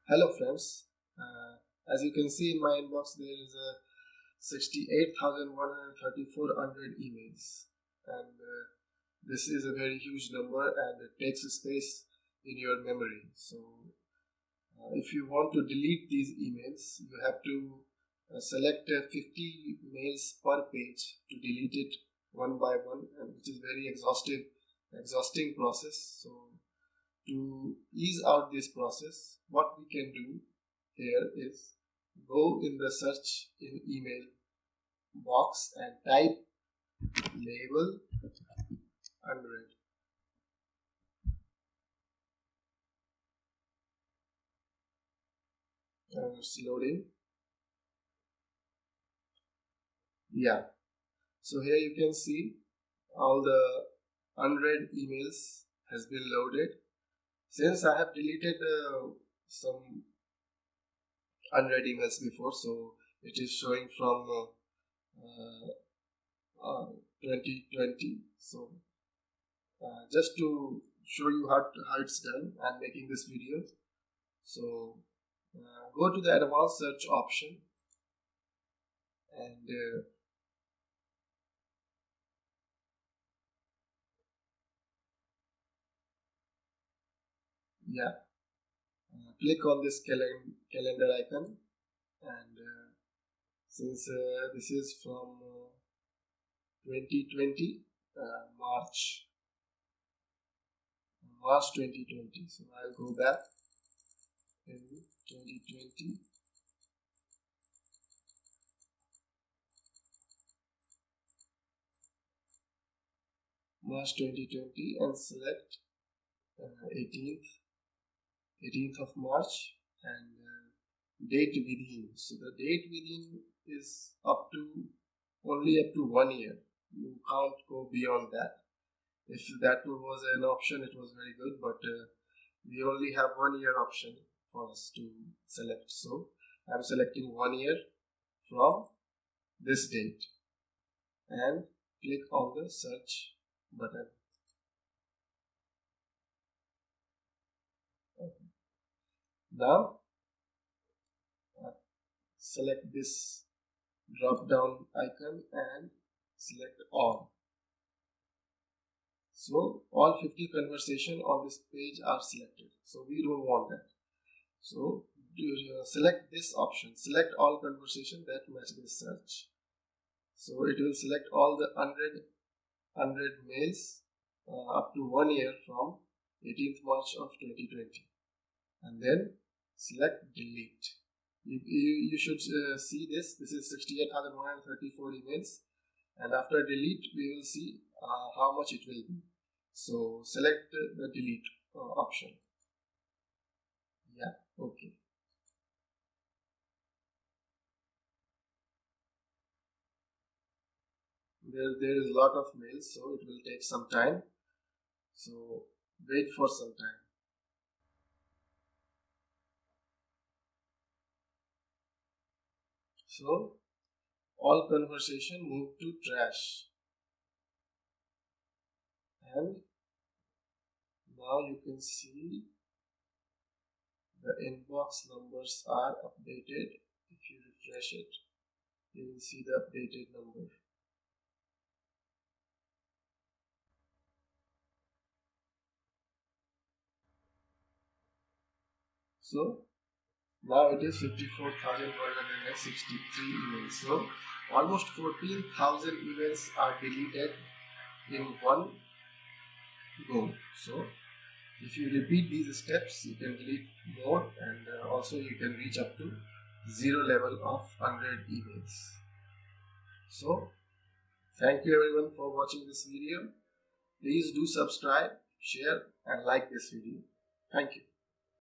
Hello friends, as you can see in my inbox there is a 68,134 unread emails, and this is a very huge number and it takes space in your memory. So if you want to delete these emails, you have to select 50 mails per page to delete it one by one, and which is very exhausting process. So to ease out this process, what we can do here is go in the search in email box and type label unread. And it's loading. Yeah. So here you can see all the unread emails has been loaded. Since I have deleted some unread emails before, so it is showing from 2020. So just to show you how it's done, I'm making this video. So go to the advanced search option and click on this calendar icon, and since this is from 2020 March 2020, so I'll go back in 2020. March 2020 and select 18th of March and date within. So the date within is only up to 1 year. You can't go beyond that. If that was an option, it was very good, but we only have 1 year option for us to select. So I'm selecting 1 year from this date and click on the search button. Okay. Now select this drop down icon and select all. So all 50 conversation on this page are selected. So we don't want that. So select this option, select all conversation that match this search. So it will select all the unread mails up to 1 year from 18th March of 2020, and then select delete. You should see this is 68,134 emails, and after delete we will see how much it will be. So select the delete option. Yeah, okay. There is a lot of mails, so it will take some time. So wait for some time. So all conversation move to trash, and now you can see the inbox numbers are updated. If you refresh it, you will see the updated number. So now it is 54,163 emails. So almost 14,000 emails are deleted in one go. So if you repeat these steps, you can delete more, and also you can reach up to 0 level of unread emails. So thank you everyone for watching this video. Please do subscribe, share and like this video. Thank you.